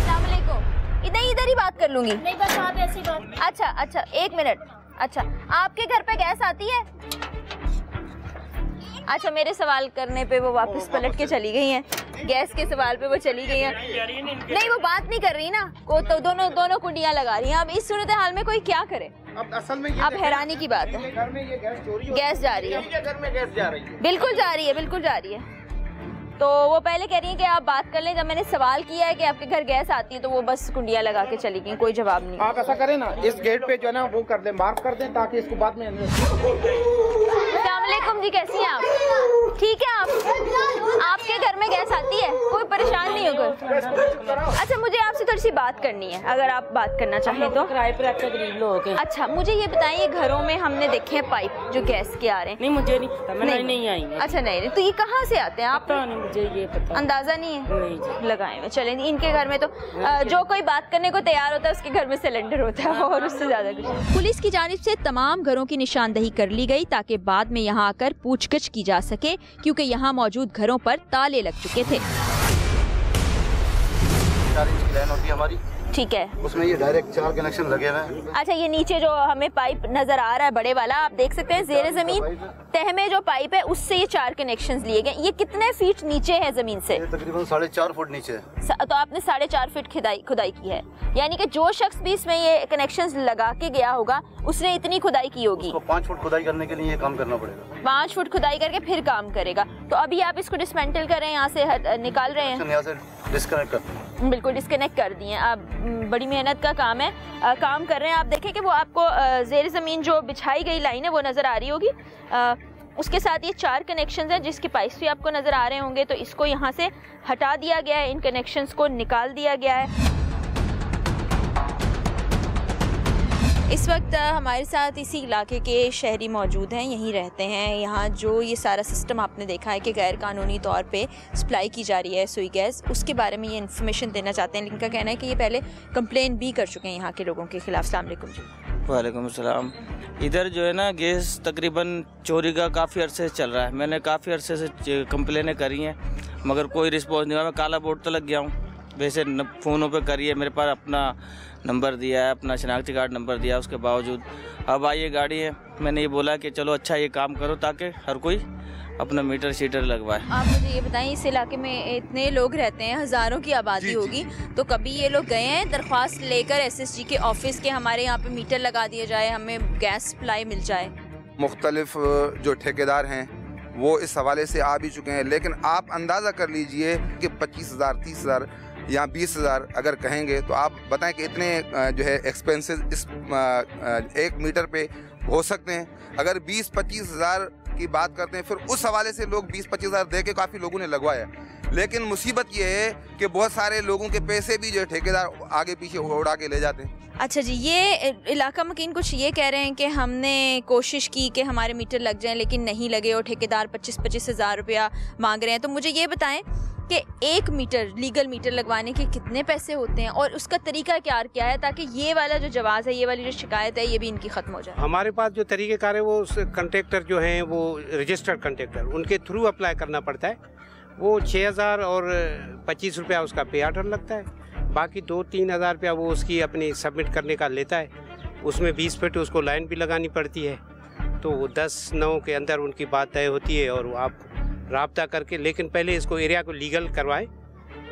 अस्सलाम वालेकुम, इधर ही बात कर लूंगी। नहीं, बस आप ऐसी बात। अच्छा, एक मिनट। अच्छा, आपके घर पे गैस आती है? अच्छा, मेरे सवाल करने पे वो वापस पलट के चली गई हैं। गैस के सवाल पे वो चली गई हैं। नहीं, वो बात नहीं कर रही ना, को तो दोनों कुंडियां लगा रही हैं। अब इस सूरत हाल में कोई क्या करे? अब असल में अब हैरानी की बात है, घर में ये गैस चोरी हो, गैस जा रही है, घर में गैस जा रही है, बिल्कुल जा रही है, बिल्कुल जा रही है। तो वो पहले कह रही है कि आप बात कर लें। जब मैंने सवाल किया है कि आपके घर गैस आती है तो वो बस कुंडियां लगा के चली गई, कोई जवाब नहीं। आप ऐसा करें ना, इस गेट पे जो है ना वो कर दें, मार्क कर दें, ताकि इसको बाद में। अस्सलामुअलैकुम जी, कैसी हैं आप? ठीक है आप? आपके घर में गैस आती है? कोई परेशान नहीं होगा? अच्छा, मुझे आपसे थोड़ी सी बात करनी है, अगर आप बात करना चाहें तो। किराए पर आपके गरीब लोग हैं। अच्छा, मुझे ये बताइए, घरों में हमने देखे हैं पाइप जो गैस के आ रहे हैं। नहीं, मुझे नहीं पता, मैंने नहीं आई। अच्छा, नहीं, तो ये कहाँ से आते हैं? आप मुझे ये पता, अंदाजा नहीं है? नहीं लगाए हुए। चलें, इनके घर में तो जो कोई बात करने को तैयार होता है उसके घर में सिलेंडर होता है और उससे ज्यादा कुछ। पुलिस की जानिब से तमाम घरों की निशानदही कर ली गई ताकि बाद में यहाँ आकर पूछगिछ की जा सके, क्योंकि यहाँ मौजूद घरों पर ताले लग चुके थे। 4 इंच की लाइन होती है हमारी, ठीक है, उसमें ये डायरेक्ट 4 कनेक्शन लगे हुए हैं। अच्छा, ये नीचे जो हमें पाइप नजर आ रहा है बड़े वाला, आप देख सकते हैं जेर जमीन तह में जो पाइप है उससे ये 4 कनेक्शंस लिए गए। ये कितने फीट नीचे है जमीन से? तकरीबन 4.5 फुट नीचे। तो आपने 4.5 फीट खुदाई की है, यानी कि जो शख्स भी इसमें ये कनेक्शंस लगा के गया होगा उसने इतनी खुदाई की होगी। 5 फुट खुदाई करने के लिए ये काम करना पड़ेगा। 5 फुट खुदाई करके फिर काम करेगा। तो अभी आप इसको डिसमेंटल कर रहे हैं, यहाँ से निकाल रहे हैं, यहाँ से डिस्कनेक्ट कर, बिल्कुल डिस्कनेक्ट कर दिए। अब बड़ी मेहनत का काम है, काम कर रहे हैं। आप देखें कि वो आपको जेर ज़मीन जो बिछाई गई लाइन है वो नज़र आ रही होगी। उसके साथ ये 4 कनेक्शंस हैं जिसके पाइप्स भी आपको नज़र आ रहे होंगे। तो इसको यहाँ से हटा दिया गया है, इन कनेक्शंस को निकाल दिया गया है। इस वक्त हमारे साथ इसी इलाके के शहरी मौजूद हैं, यहीं रहते हैं। यहाँ जो ये सारा सिस्टम आपने देखा है कि गैर कानूनी तौर पे सप्लाई की जा रही है सुई गैस, उसके बारे में ये इन्फॉर्मेशन देना चाहते हैं। इनका कहना है कि ये पहले कंप्लेन भी कर चुके हैं यहाँ के लोगों के खिलाफ। अस्सलाम वालेकुम जी। वालेकुम अस्सलाम। इधर जो है ना गैस तकरीबन चोरी का काफ़ी अरसे से चल रहा है। मैंने काफ़ी अरसे से कंप्लेनें करी हैं मगर कोई रिस्पॉन्स नहीं हुआ। मैं काला बोर्ड तो लग गया हूँ, वैसे फ़ोनों पे करिए, मेरे पास अपना नंबर दिया है, अपना शनाख्ती कार्ड नंबर दिया, उसके बावजूद अब आई ये गाड़ी है। मैंने ये बोला कि चलो अच्छा ये काम करो ताकि हर कोई अपना मीटर शीटर लगवाए। आप मुझे ये बताएं, इस इलाके में इतने लोग रहते हैं, हज़ारों की आबादी होगी, तो कभी ये लोग गए हैं दरख्वास्त लेकर SSG के ऑफिस के हमारे यहाँ पे मीटर लगा दिया जाए, हमें गैस सप्लाई मिल जाए? मुख्तलिफ जो ठेकेदार हैं वो इस हवाले से आ भी चुके हैं, लेकिन आप अंदाज़ा कर लीजिए कि 25,000, 30,000 या 20,000 अगर कहेंगे तो आप बताएं कि इतने जो है एक्सपेंसेस इस 1 मीटर पे हो सकते हैं। अगर 20-25,000 की बात करते हैं, फिर उस हवाले से लोग 20-25,000 दे के काफ़ी लोगों ने लगवाया, लेकिन मुसीबत ये है कि बहुत सारे लोगों के पैसे भी जो है ठेकेदार आगे पीछे उड़ा के ले जाते हैं। अच्छा जी, ये इलाका मकीन कुछ ये कह रहे हैं कि हमने कोशिश की कि हमारे मीटर लग जाएं लेकिन नहीं लगे और ठेकेदार 25-25 हज़ार रुपया मांग रहे हैं। तो मुझे ये बताएं कि 1 मीटर लीगल मीटर लगवाने के कितने पैसे होते हैं और उसका तरीका क्या है ताकि ये वाला जो जवाज़ है, ये वाली जो शिकायत है, ये भी इनकी ख़त्म हो जाए? हमारे पास जो तरीक़ेकार है वो कंट्रैक्टर जो हैं वो रजिस्टर्ड कंट्रैक्टर, उनके थ्रू अप्लाई करना पड़ता है। वो 6,000 और 25 रुपया उसका पे आर्डर लगता है, बाकी 2-3 हज़ार रुपया वो उसकी अपनी सबमिट करने का लेता है। उसमें 20 फीट उसको लाइन भी लगानी पड़ती है, तो वो 10-9 के अंदर उनकी बात तय होती है और आप राब्ता करके, लेकिन पहले इसको एरिया को लीगल करवाएं।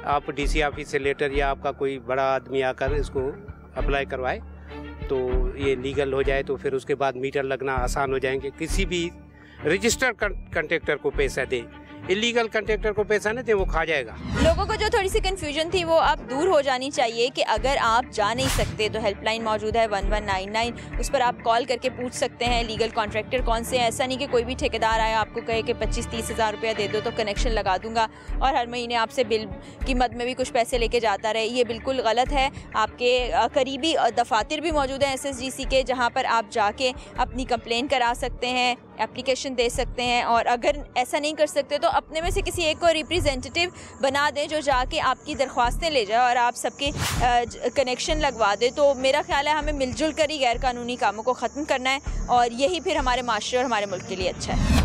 आप DC ऑफिस से लेटर या आपका कोई बड़ा आदमी आकर इसको अप्लाई करवाए तो ये लीगल हो जाए, तो फिर उसके बाद मीटर लगना आसान हो जाएंगे। किसी भी रजिस्टर्ड कंट्रैक्टर को पैसा दें, इलीगल कंट्रैक्टर को पैसा नहीं दे, वो खा जाएगा। लोगों को जो थोड़ी सी कंफ्यूजन थी वो अब दूर हो जानी चाहिए कि अगर आप जा नहीं सकते तो हेल्पलाइन मौजूद है 1199, उस पर आप कॉल करके पूछ सकते हैं लीगल कॉन्ट्रैक्टर कौन से हैं। ऐसा नहीं कि कोई भी ठेकेदार आया आपको कहे कि 25-30 हज़ार रुपया दे दो तो कनेक्शन लगा दूंगा और हर महीने आपसे बिल की मद में भी कुछ पैसे लेके जाता रहे। ये बिल्कुल गलत है। आपके करीबी दफातर भी मौजूद हैं SSGC के, जहाँ पर आप जाके अपनी कंप्लेन करा सकते हैं, एप्लीकेशन दे सकते हैं। और अगर ऐसा नहीं कर सकते तो अपने में से किसी एक को रिप्रेजेंटेटिव बना दें जो जाके आपकी दरख्वास्तें ले जाए और आप सबके कनेक्शन लगवा दे। तो मेरा ख्याल है हमें मिलजुल कर ही गैर कानूनी कामों को ख़त्म करना है और यही फिर हमारे माशरे और हमारे मुल्क के लिए अच्छा है।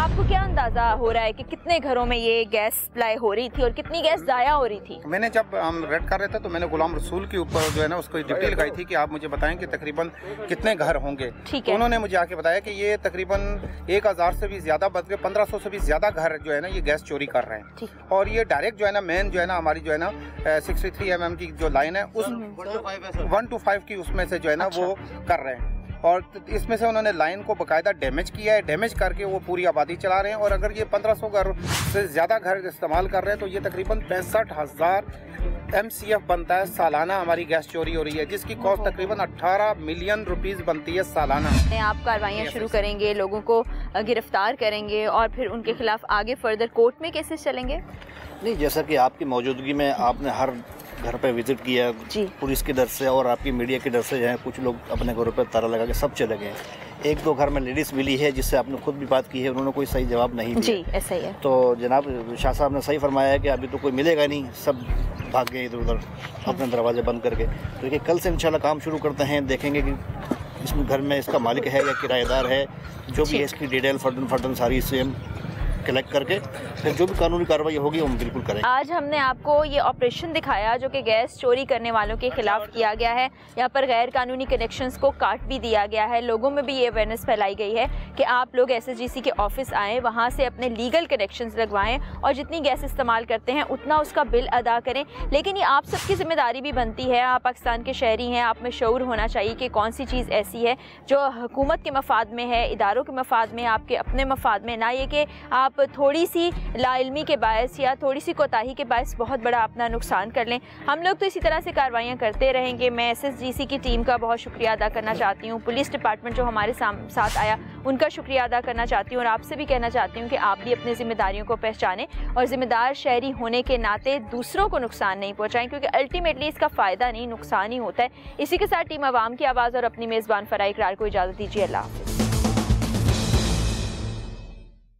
आपको क्या अंदाजा हो रहा है कि कितने घरों में ये गैस सप्लाई हो रही थी और कितनी गैस ज़ाया हो रही थी? मैंने जब हम रेड कर रहे थे तो मैंने गुलाम रसूल के ऊपर जो है ना उसको डिटेल लगाई थी कि आप मुझे बताएं कि तकरीबन कितने घर होंगे। ठीक है। उन्होंने मुझे आके बताया कि ये तकरीबन 1,000 से भी ज़्यादा, बल्कि 1500 से भी ज़्यादा घर जो है ना ये गैस चोरी कर रहे हैं। और ये डायरेक्ट जो है ना मेन जो है ना हमारी जो है ना 63 mm की जो लाइन है उस 125 की उसमें से जो है ना वो कर रहे हैं। और इसमें से उन्होंने लाइन को बाकायदा डैमेज किया है, डैमेज करके वो पूरी आबादी चला रहे हैं। और अगर ये 1500 घर से ज़्यादा घर इस्तेमाल कर रहे हैं तो ये तकरीबन 65,000 MCF बनता है सालाना। हमारी गैस चोरी हो रही है जिसकी कॉस्ट तकरीबन 18 मिलियन रुपीस बनती है सालाना। आप कार्रवाइयाँ शुरू करेंगे, लोगों को गिरफ्तार करेंगे और फिर उनके खिलाफ आगे फर्दर कोर्ट में केसेस चलेंगे? नहीं, जैसा कि आपकी मौजूदगी में आपने हर घर पे विजिट किया पुलिस की डर से और आपकी मीडिया की डर से जो है कुछ लोग अपने घरों पर ताला लगा के सब चले गए। 1-2 घर में लेडीज़ मिली है जिससे आपने खुद भी बात की है, उन्होंने कोई सही जवाब नहीं दिया। जी, ऐसा ही है। तो जनाब शाह साहब ने सही फरमाया है कि अभी तो कोई मिलेगा नहीं, सब भाग गए इधर उधर अपने दरवाजे बंद करके। तो देखिए कल से इंशाल्लाह काम शुरू करते हैं, देखेंगे कि इस घर में इसका मालिक है या किराएदार है, जो भी है इसकी डिटेल फर्दन सारी इससे हम कलेक्ट करके फिर जो भी कानूनी कार्रवाई होगी हम बिल्कुल करेंगे। आज हमने आपको ये ऑपरेशन दिखाया जो कि गैस चोरी करने वालों के खिलाफ किया गया है। यहाँ पर गैर कानूनी कनेक्शंस को काट भी दिया गया है। लोगों में भी ये अवेयरनेस फैलाई गई है कि आप लोग SSGC के ऑफिस आएँ, वहाँ से अपने लीगल कनेक्शंस लगवाएं और जितनी गैस इस्तेमाल करते हैं उतना उसका बिल अदा करें। लेकिन ये आप सबकी जिम्मेदारी भी बनती है। आप पाकिस्तान के शहरी हैं, आप में शऊर होना चाहिए कि कौन सी चीज़ ऐसी है जो हुकूमत के मफाद में है, इदारों के मफाद में, आपके अपने मफाद में, ना ये कि आप थोड़ी सी लाइल्मी के बायस या थोड़ी सी कोताही के बायस बहुत बड़ा अपना नुकसान कर लें। हम लोग तो इसी तरह से कार्रवाइयाँ करते रहेंगे। मैं SSGC की टीम का बहुत शुक्रिया अदा करना चाहती हूँ, पुलिस डिपार्टमेंट जो हमारे साथ आया उनका शुक्रिया अदा करना चाहती हूँ और आपसे भी कहना चाहती हूँ कि आप भी अपनी जिम्मेदारियों को पहचानें और ज़िम्मेदार शहरी होने के नाते दूसरों को नुकसान नहीं पहुँचाएं, क्योंकि अल्टीमेटली इसका फ़ायदा नहीं नुकसान ही होता है। इसी के साथ टीम आवाम की आवाज़ और अपनी मेज़बान फराह इकरार को इजाज़त दीजिए। अल्लाह हाफ़िज़।